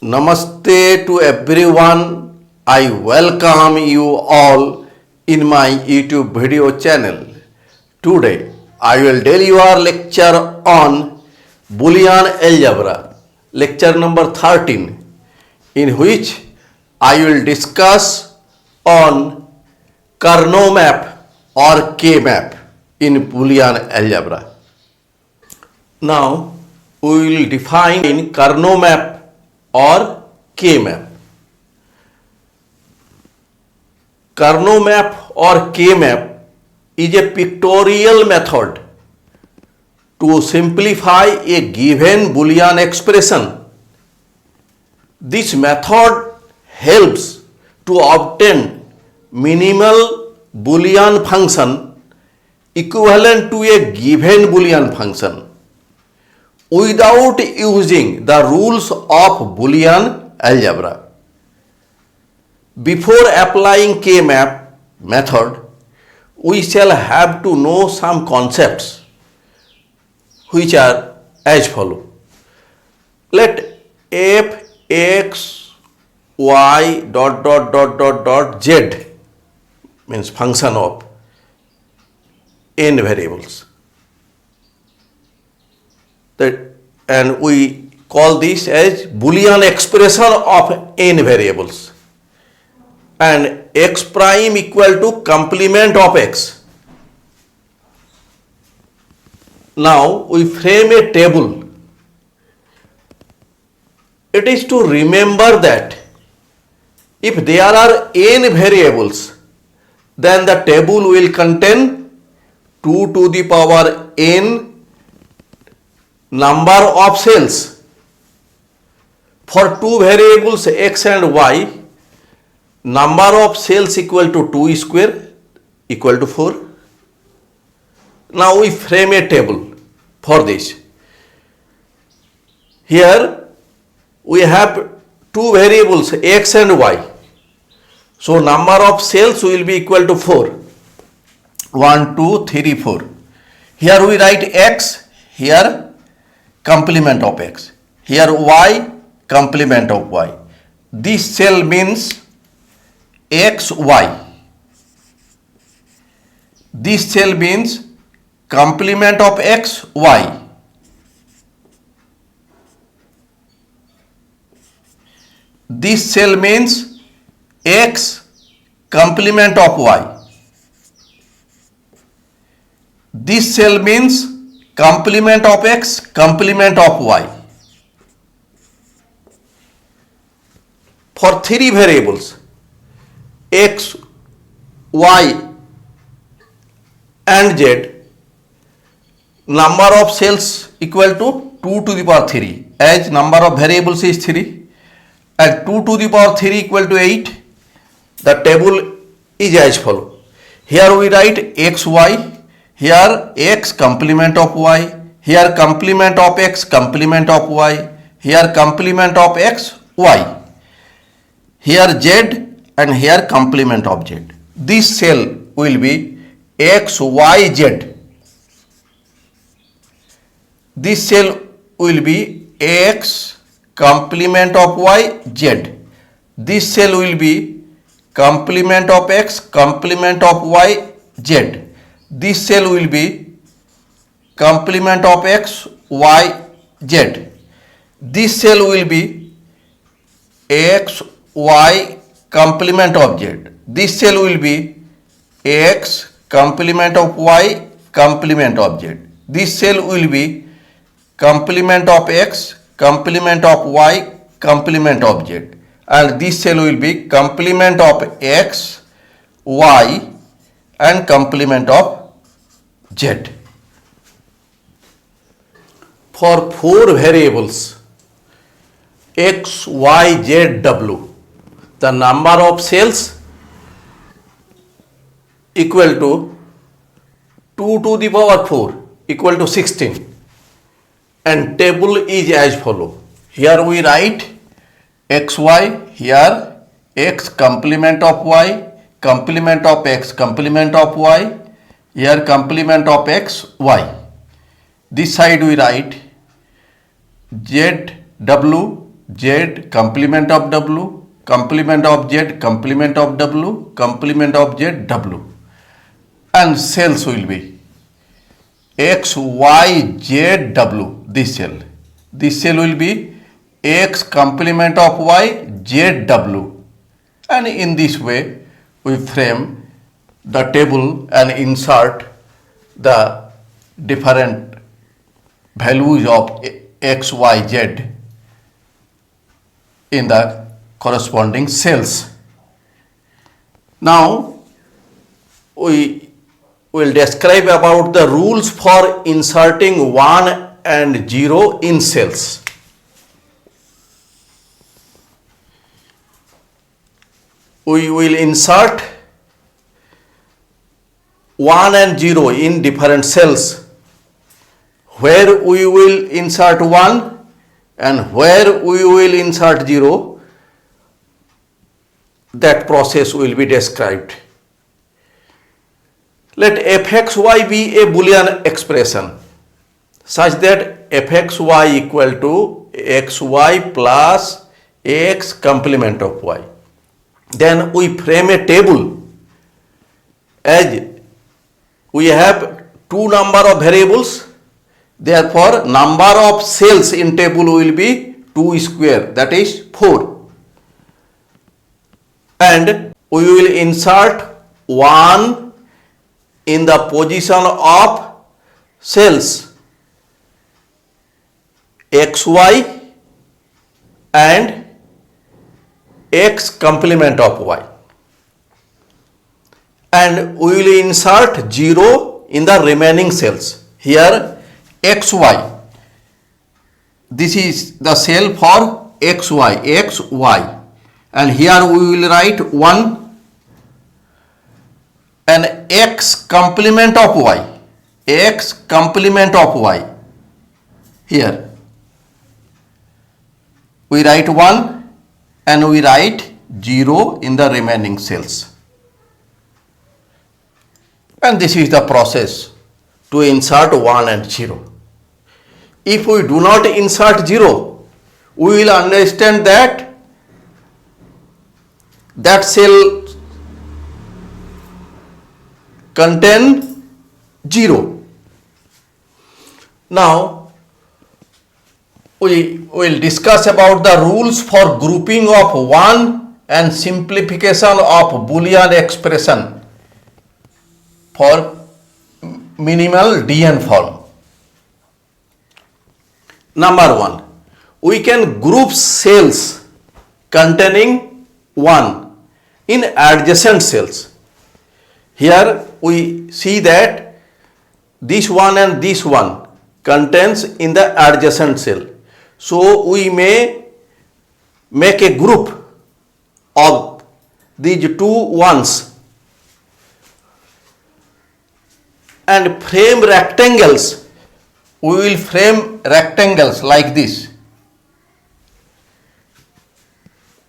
Namaste to everyone. I welcome you all in my YouTube video channel. Today I will deliver lecture on Boolean algebra, lecture number 13, in which I will discuss on Carnot map or K map in Boolean algebra. Now we will define Carnot map or K map. Carnot map or K map is a pictorial method to simplify a given Boolean expression. This method helps to obtain minimal Boolean function equivalent to a given Boolean function without using the rules of Boolean algebra. Before applying K-map method, we shall have to know some concepts which are as follow. Let f x y z means function of n variables. And we call this as Boolean expression of n variables, and x prime equal to complement of x. Now we frame a table. It is to remember that if there are n variables, then the table will contain 2 to the power n number of cells. For two variables x and y, number of cells equal to 2 square equal to 4. Now we frame a table for this. Here we have two variables x and y. So number of cells will be equal to 4. 1, 2, 3, 4. Here we write x, here complement of x. Here y, complement of y. This cell means x, y. This cell means complement of x, y. This cell means x, complement of y. This cell means complement of x, complement of y. For three variables x, y and z, number of cells equal to 2 to the power 3, as number of variables is 3, and 2 to the power 3 equal to 8. The table is as follow. Here we write x, y. Here x, complement of y. Here complement of x, complement of y. Here complement of x, y. Here z, and here complement of z. This cell will be x, y, z. This cell will be x, complement of y, z. This cell will be complement of x, complement of y, z. This cell will be complement of x, y, z. This cell will be x, y, complement of z. This cell will be x, complement of y, complement of z. This cell will be complement of x, complement of y, complement of z. And this cell will be complement of x, y, and complement of z. For four variables x, y, z, w, the number of cells equal to 2 to the power 4 equal to 16, and table is as follow. Here we write x, y. Here x, complement of y, complement of x, complement of y. Here complement of x, y. This side we write z, w, Z, complement of W, complement of Z, complement of W, complement of Z, W. And cells will be X, Y, Z, W, this cell. This cell will be X complement of Y, Z, W. And in this way, we frame the table and insert the different values of X, Y, Z in the corresponding cells. Now, we will describe about the rules for inserting 1 and 0 in cells. We will insert 1 and 0 in different cells, where we will insert 1 and where we will insert 0. That process will be described. Let fxy be a Boolean expression such that fxy equal to xy plus x complement of y. Then we frame a table as we have two number of variables. Therefore, number of cells in table will be 2 square, that is 4. And we will insert 1 in the position of cells xy and x complement of y. And we will insert 0 in the remaining cells. Here xy, this is the cell for xy, and here we will write 1 and x complement of y, here we write 1 and we write 0 in the remaining cells. And this is the process to insert 1 and 0. If we do not insert 0, we will understand that that cell contain 0. Now, we will discuss about the rules for grouping of 1 and simplification of Boolean expression for minimal Dn form. Number 1, we can group cells containing 1 in adjacent cells. Here we see that this one and this one contains in the adjacent cell. So we may make a group of these two ones and frame rectangles. We will frame rectangles like this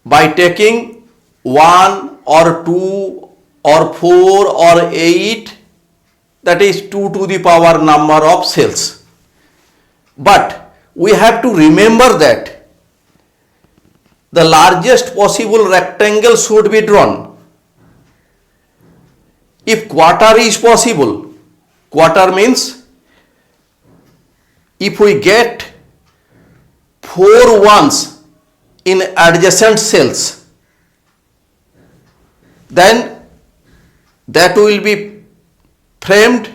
by taking 1 or 2 or 4 or 8, that is 2 to the power number of cells. But we have to remember that the largest possible rectangle should be drawn. If quarter is possible, quarter means if we get 4 ones in adjacent cells, then that will be framed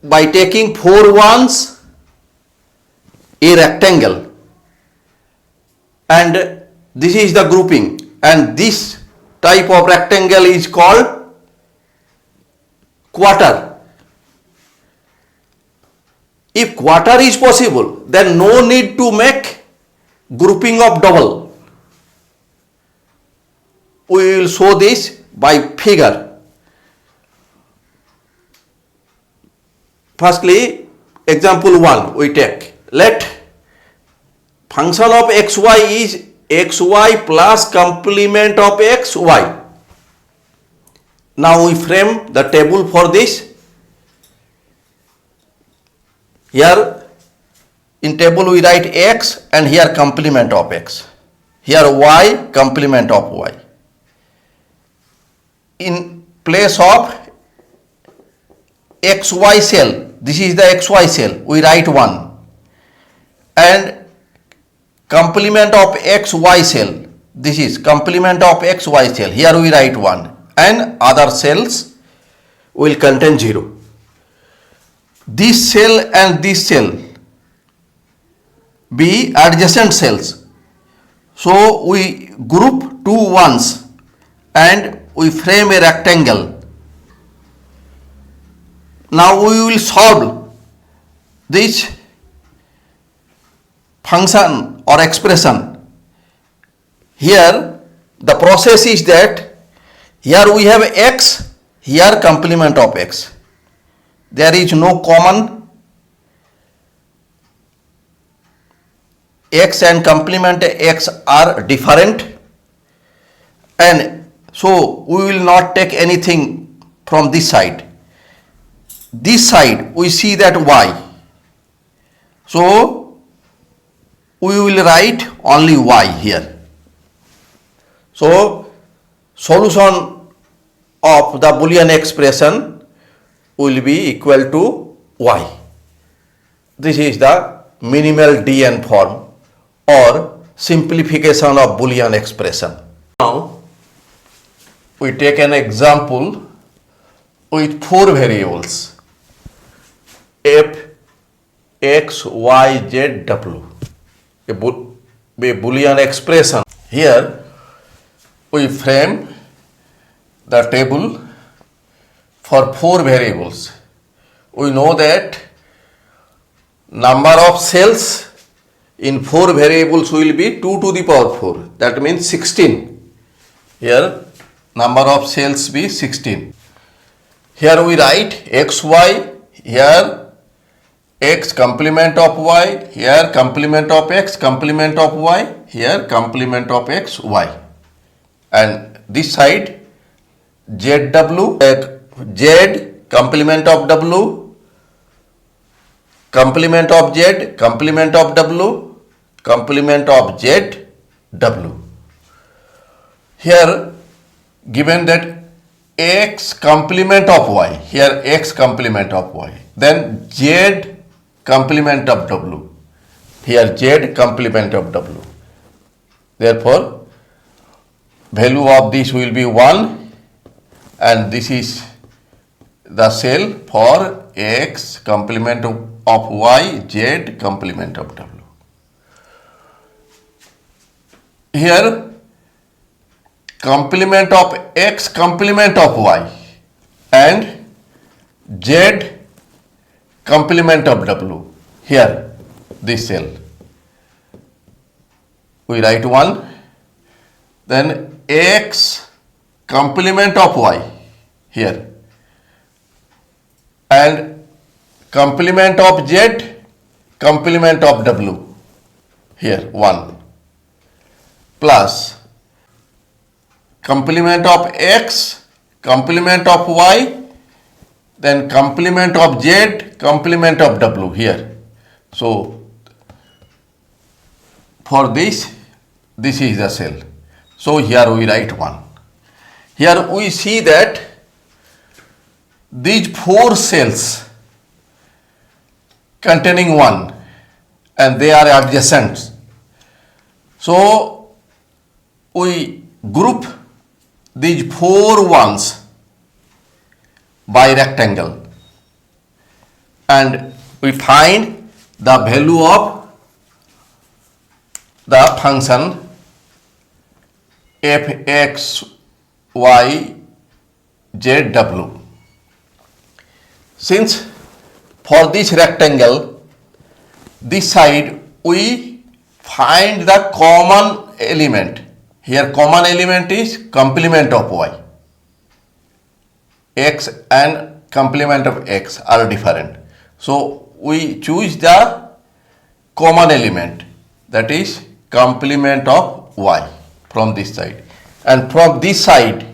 by taking 4 ones a rectangle, and this is the grouping, and this type of rectangle is called quarter. If quarter is possible, then no need to make grouping of double. We will show this by figure. Firstly, example 1 we take. Let function of xy is xy plus complement of xy. Now we frame the table for this. Here In table we write x and here complement of x. Here y complement of y. In place of xy cell, this is the xy cell, we write 1. And complement of xy cell, this is complement of xy cell, here we write 1. And other cells will contain 0. This cell and this cell be adjacent cells. So we group two ones and we frame a rectangle. Now we will solve this function or expression. Here the process is that here we have x, here complement of x. There is no common. X and complement x are different, and so we will not take anything from this side. This side we see that y, so we will write only y here. So solution of the Boolean expression will be equal to y. This is the minimal Dn form or simplification of Boolean expression. Now we take an example with 4 variables f, x, y, z, w. A Boolean expression. Here we frame the table for 4 variables. We know that number of cells in 4 variables will be 2 to the power 4. That means 16. Here number of cells be 16. Here we write x, y. Here x complement of y. Here complement of x, complement of y. Here complement of x, y. And this side zw, z complement of w, complement of z, complement of w, complement of z, w. Here given that x complement of y, here x complement of y, then z complement of w, here z complement of w. Therefore value of this will be 1, and this is the cell for x complement of y, z complement of w. Here complement of x complement of y and z complement of w. Here this cell we write 1, then x complement of y here and complement of z complement of w here 1 plus complement of x complement of y, then complement of z complement of w here. So for this is the cell. So here we write 1. Here we see that these 4 cells containing 1 and they are adjacent. So we group these 4 ones by rectangle and we find the value of the function f, x, y, z, w. Since for this rectangle, this side we find the common element. Here common element is complement of y. X and complement of x are different. So we choose the common element, that is complement of y from this side. And from this side,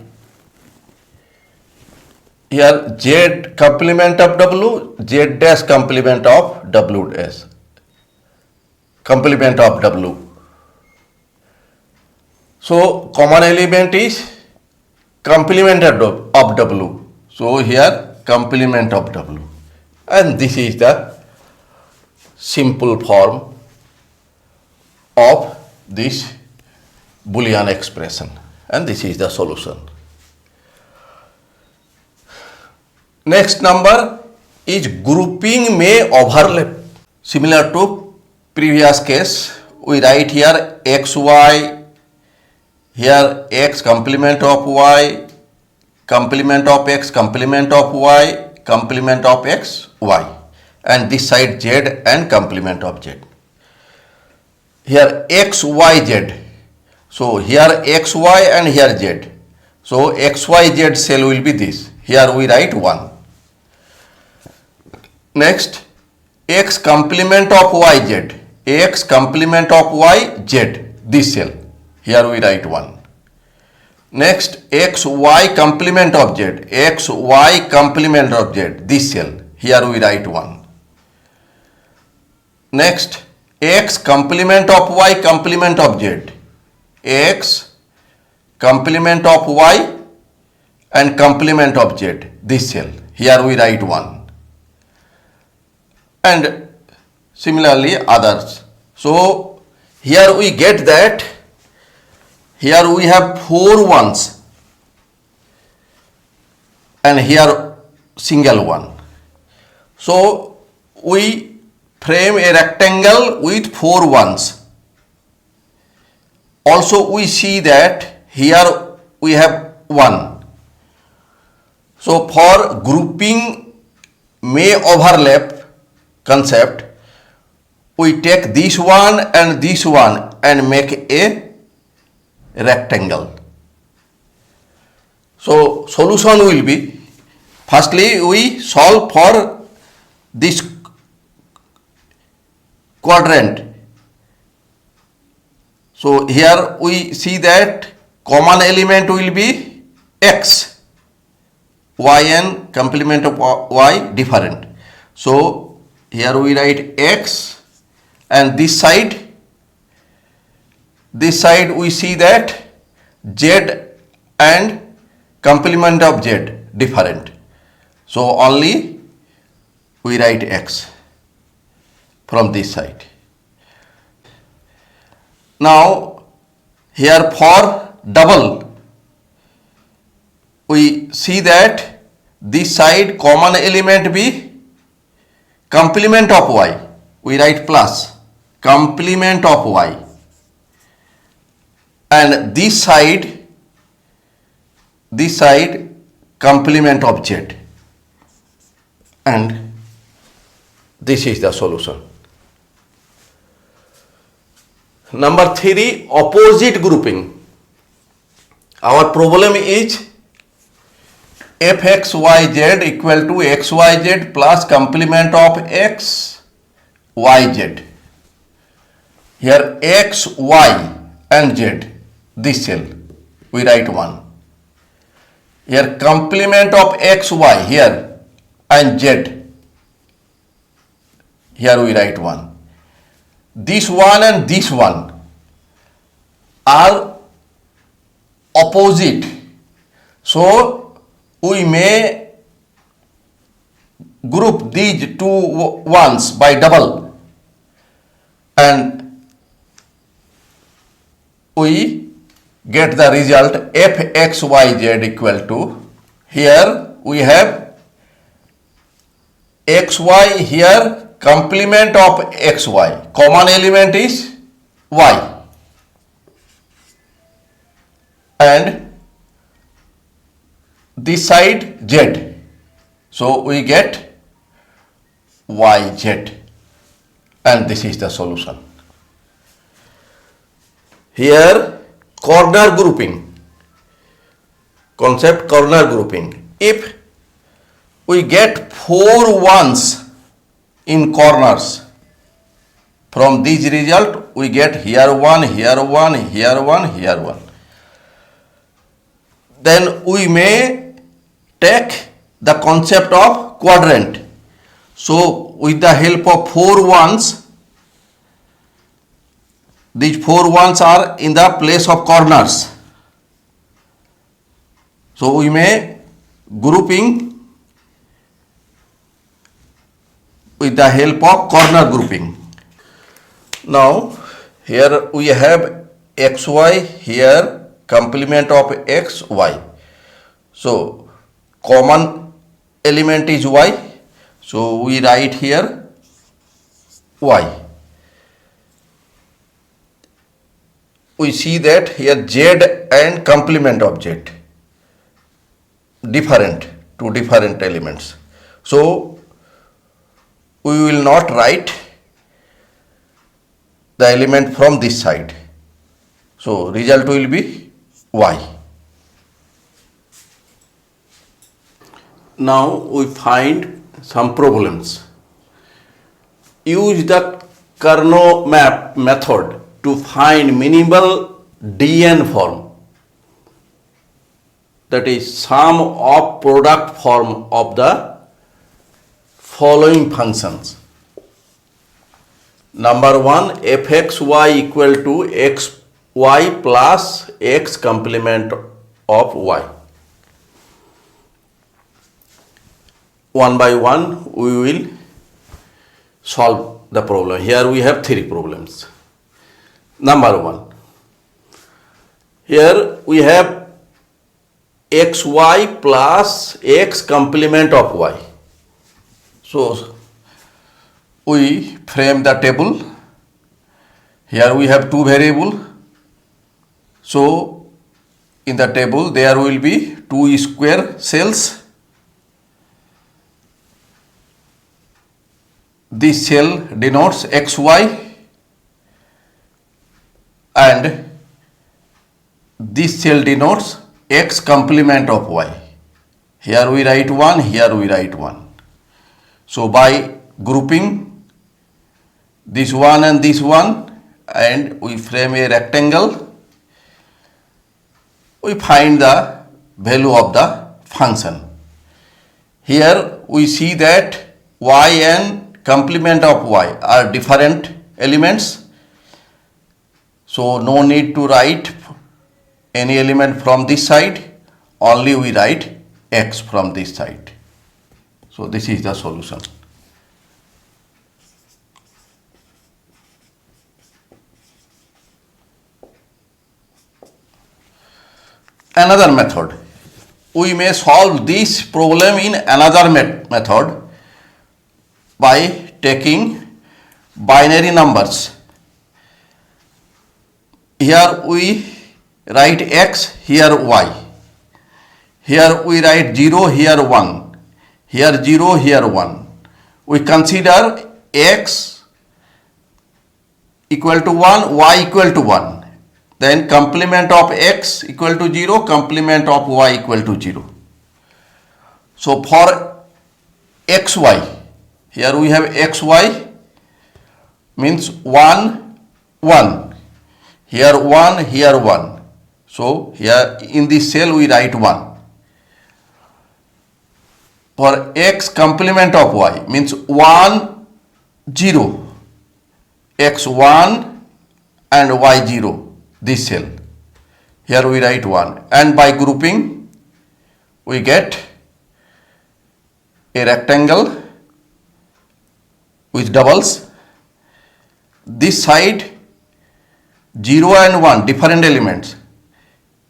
here z complement of w, z dash complement of w dash. complement of W. So common element is complement of W. So here complement of W, and this is the simple form of this Boolean expression, and this is the solution. Next number is grouping may overlap. Similar to previous case, we write here xy, here x complement of y, complement of x, complement of y, complement of x, y, and this side z and complement of z. Here x, y, z. So here x, y and here z. So x, y, z cell will be this. Here we write 1. Next, x complement of y, z. X complement of y, z. This cell. Here we write 1. Next, x, y complement of z. X, y complement of z. This cell. Here we write 1. Next, x complement of y complement of z. X complement of y and complement of z. This cell. Here we write 1. And similarly others. So here we get that here we have 4 ones and here single one. So we frame a rectangle with 4 ones. Also we see that here we have 1. So for grouping may overlap concept, we take this one and this one and make a rectangle. So solution will be, firstly we solve for this quadrant. So here we see that common element will be x, y and complement of y different. So here we write x, and this side we see that z and complement of z different. So only we write x from this side. Now here for double, we see that this side common element be complement of y. We write plus complement of y, and this side complement of z, and this is the solution. Number 3, opposite grouping. Our problem is fxyz equal to xyz plus complement of x, yz. Here x, y and z, this cell we write 1. Here complement of x, y here and z, here we write 1. This one and this one are opposite, so we may group these two ones by double, and we get the result fxyz equal to, here we have xy, here complement of xy, common element is y, and this side z, so we get yz, and this is the solution. Here corner grouping concept, corner grouping. If we get 4 ones in corners, from this result we get here 1, here 1, here 1, here 1. Then we may take the concept of quadrant. So with the help of 4 ones, these four ones are in the place of corners. So we may grouping with the help of corner grouping. Now here we have xy, here complement of xy. So common element is y. So we write here y. We see that here z and complement of z different, two different elements. So we will not write the element from this side. So result will be y. Now we find some problems. Use the Carnot map method to find minimal Dn form, that is sum of product form of the following functions. Number 1, fxy equal to xy plus x complement of y. One by one we will solve the problem. Here we have three problems. Number 1, here we have xy plus x complement of y. So we frame the table. Here we have two variables. So in the table there will be two square cells. This cell denotes xy and this cell denotes x complement of y. Here we write 1, here we write 1. So by grouping this one and this one and we frame a rectangle, we find the value of the function. Here we see that y and complement of y are different elements. So no need to write any element from this side, only we write x from this side. So this is the solution. Another method. We may solve this problem in another method by taking binary numbers. Here we write x, here y. Here we write 0, here 1. Here 0, here 1. We consider x equal to 1, y equal to 1. Then complement of x equal to 0, complement of y equal to 0. So for xy, here we have xy means 1, 1. Here 1, here 1. So here in this cell we write 1. For x complement of y means 1, 0. X 1 and y 0. This cell. Here we write 1. And by grouping we get a rectangle with doubles. This side 0 and 1 different elements.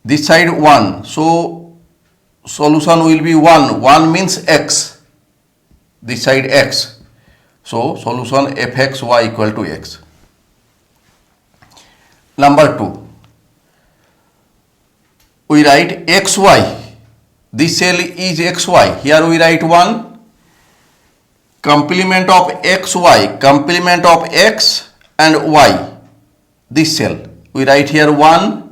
This side 1. So solution will be 1. 1 means x. This side x. So solution fxy equal to x. Number 2. We write xy. This cell is xy. Here we write 1. Complement of xy. Complement of x and y. This cell. We write here 1.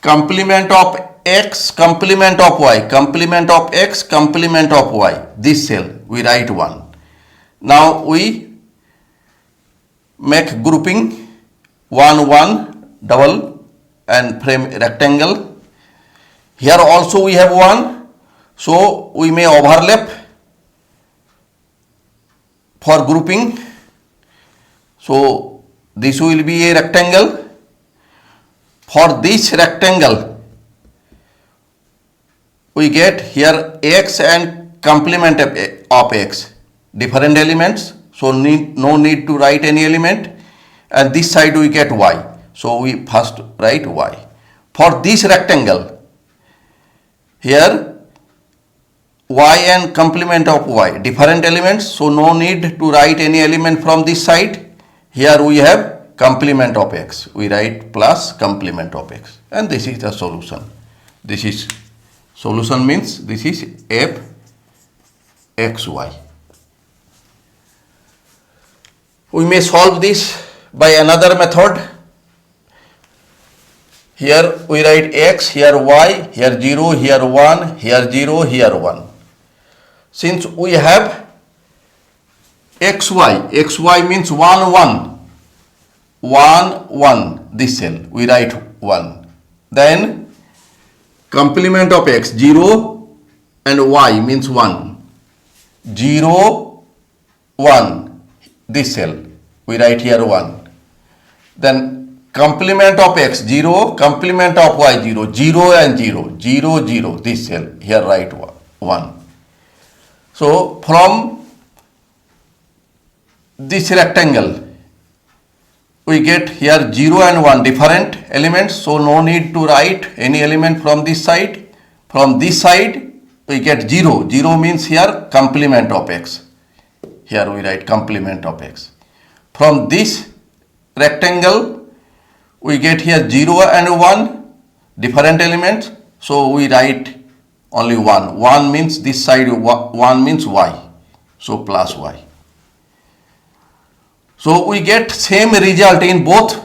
Complement of x, complement of y. Complement of x, complement of y. This cell. We write 1. Now we make grouping 1, 1, double and frame rectangle. Here also we have 1. So we may overlap for grouping. So this will be a rectangle. For this rectangle, we get here x and complement of x, different elements, so no need to write any element, and this side we get y, so we first write y. For this rectangle, here y and complement of y, different elements, so no need to write any element from this side. Here we have complement of x, we write plus complement of x, and this is the solution. This is solution, means this is f xy. We may solve this by another method. Here we write x, here y, here 0, here 1, here 0, here 1. Since we have xy means 1, 1. 1, 1, this cell, we write 1. Then complement of x, 0 and y means 1. 0, 1, this cell, we write here 1. Then complement of x, 0, complement of y, 0, 0 and 0, 0, 0, this cell, here write 1. So from this rectangle, we get here 0 and 1 different elements, so no need to write any element from this side. From this side we get 0, 0 means here complement of x, here we write complement of x. From this rectangle we get here 0 and 1 different elements, so we write only 1, 1 means this side 1 means y, so plus y. So we get same result in both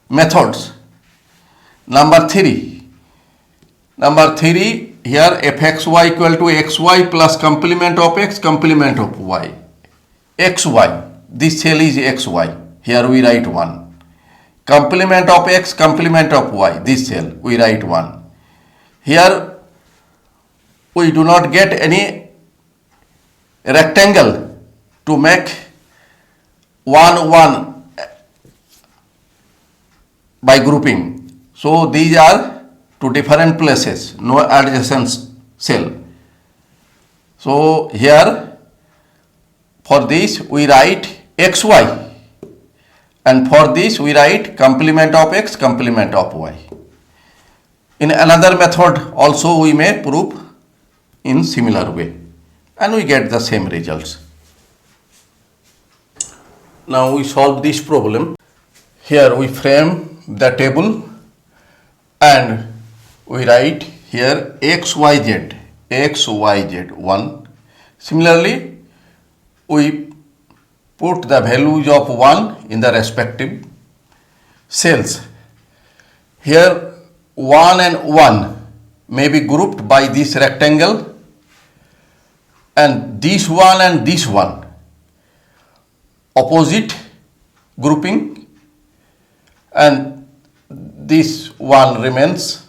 methods. Number 3, here fxy equal to xy plus complement of x, complement of y. Xy, this cell is xy, here we write 1. Complement of x, complement of y, this cell, we write 1. Here we do not get any rectangle to make 1, 1 by grouping. So these are two different places, no adjacent cell. So here for this we write xy, and for this we write complement of x, complement of y. In another method also we may prove in similar way, and we get the same results. Now we solve this problem. Here we frame the table and we write here xyz, 1. Similarly, we put the values of 1 in the respective cells. Here 1 and 1 may be grouped by this rectangle, and this one and this one opposite grouping, and this one remains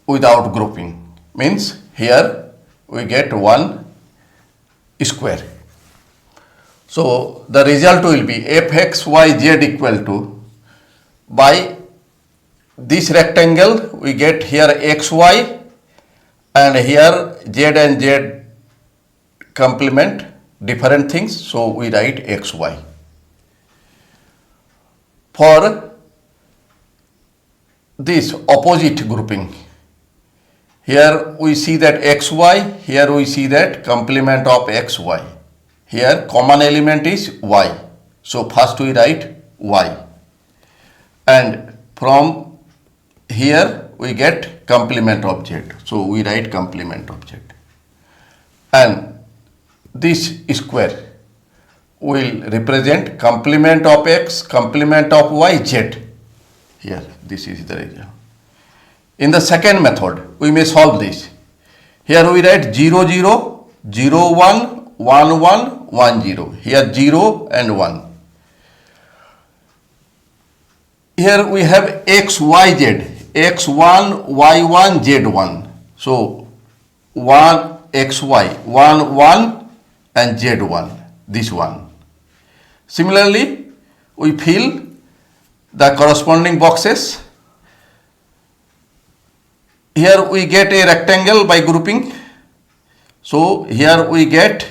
without grouping, means here we get 1 square. So the result will be fxyz equal to, by this rectangle we get here xy, and here z and z complement different things, so we write xy. For this opposite grouping, here we see that xy, here we see that complement of xy, here common element is y, so first we write y, and from here we get complement of z, so we write complement of z, and this square will represent complement of x, complement of y, z. Here this is the result. In the second method we may solve this. Here we write 0, 0, 0, 1, 1, 1, 1, 0. Here 0 and 1. Here we have x, y, z. x1, y1, z1. So 1 xy, 1, 1 and z1. this one. Similarly, we fill the corresponding boxes. Here we get a rectangle by grouping. So here we get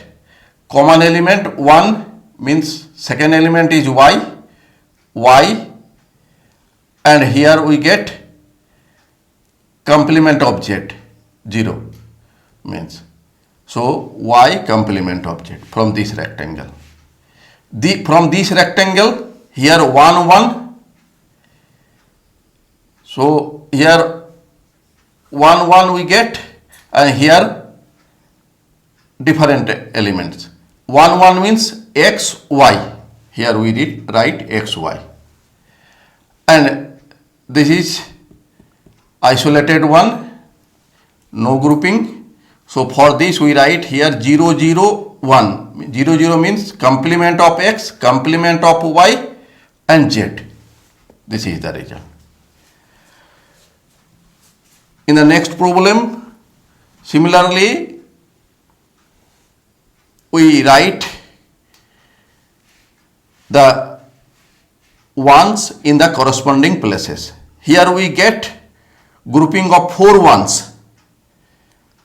common element 1, means second element is y, and here we get complement of z, 0 means. So y complement of z from this rectangle. From this rectangle, here 1, 1. So here 1, 1 we get, and here different elements. 1, 1 means x, y. Here we write x, y. And this is isolated one, no grouping. So for this we write here 0, 0, 1. 0, 0 means complement of x, complement of y and z. This is the result. In the next problem, similarly, we write the ones in the corresponding places. Here we get grouping of 4 ones.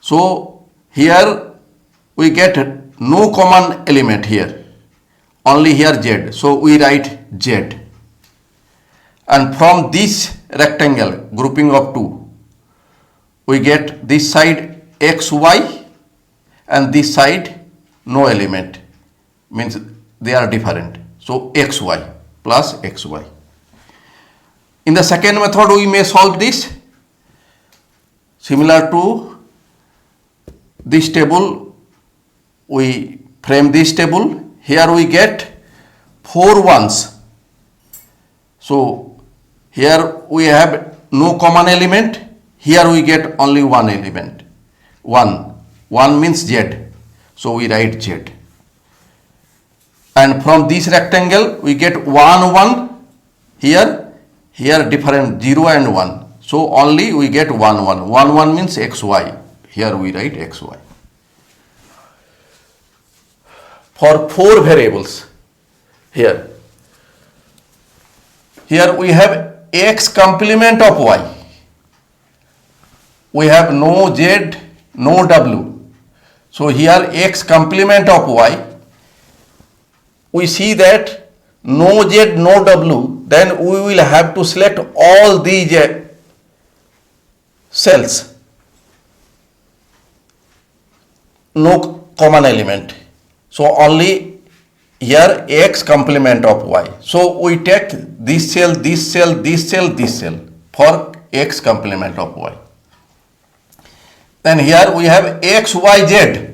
So here we get no common element here, only here z. So we write z. And from this rectangle, grouping of 2, we get this side x, y, and this side no element, means they are different. So x, y plus x, y. In the second method, we may solve this similar to this table. We frame this table. Here we get 4 ones. So here we have no common element. Here we get only one element. 1. 1 means z. So we write z. And from this rectangle we get 1, 1. Here different 0 and 1. So only we get 1, 1. 1, 1 means x, y. Here we write x, y. For 4 variables, here we have x complement of y. We have no z, no w. So here x complement of y, we see that no z, no w, then we will have to select all these cells, no common element. So only here x complement of y. So we take this cell, this cell, this cell, this cell for x complement of y. Then here we have x, y, z.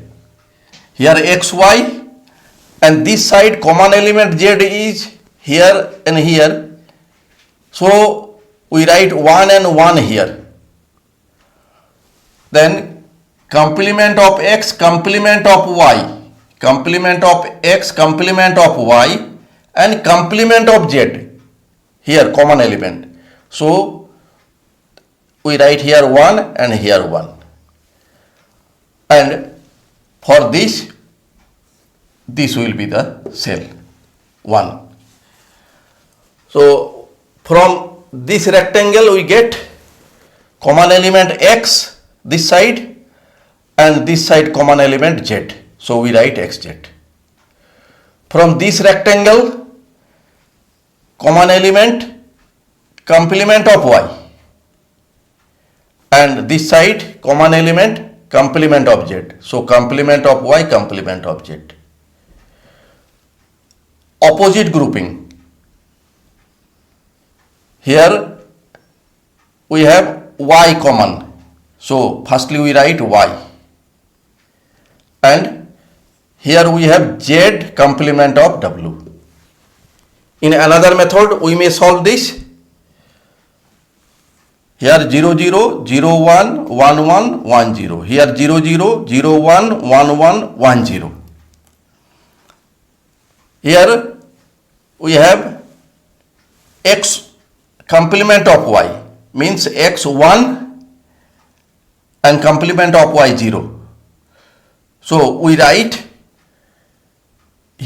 Here x, y, and this side common element z is here and here. So we write 1 and 1 here. Then complement of x, complement of y, complement of x, complement of y, and complement of z. Here common element. So we write here 1 and here 1. And for this will be the cell 1. So from this rectangle we get common element x this side and this side common element z. So we write xz. From this rectangle common element complement of y, and this side common element complement of z. So complement of y, complement of z. Opposite grouping. Here we have y common. So firstly we write y. And here we have z complement of w. In another method we may solve this. Here 0, 0, 0, 1, 1, 1, 1, 0. Here 0, 0, 0, 1, 1, 1, 1, 0. Here we have x complement of y, means x 1 and complement of y 0. So we write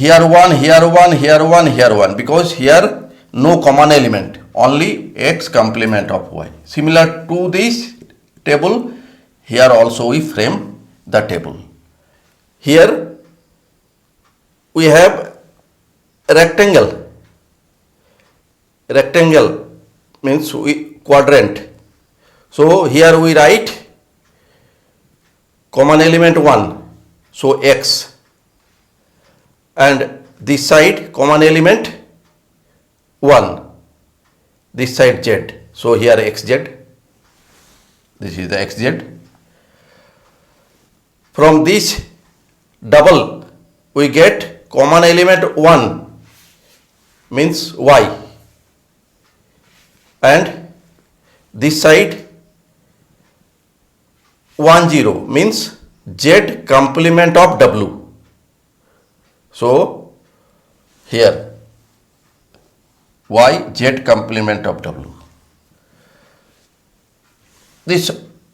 here one, here one, here one, here one, because here no common element, only x complement of y. Similar to this table, here also we frame the table. Here we have a rectangle. Rectangle means quadrant. So here we write common element 1, so x, and this side common element 1, this side z, so here xz, this is the xz. From this double we get common element 1 means y, and this side 1 0 means z complement of w. So here y z complement of w. This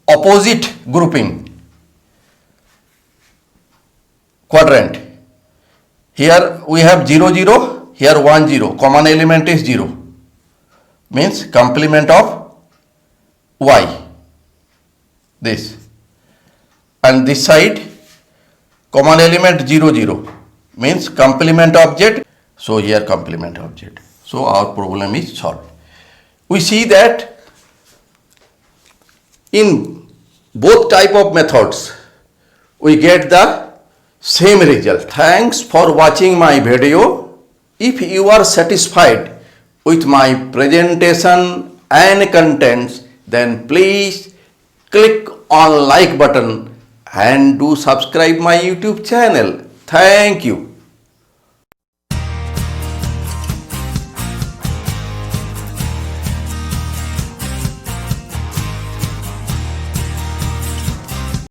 opposite grouping quadrant, here we have 0 0, here 1 0, common element is 0, means complement of y, this, and this side common element 0 0 means complement of z, so here complement of z. So our problem is solved. We see that in both type of methods we get the same result. Thanks for watching my video. If you are satisfied with my presentation and contents, then please click on like button and do subscribe my YouTube channel. Thank you.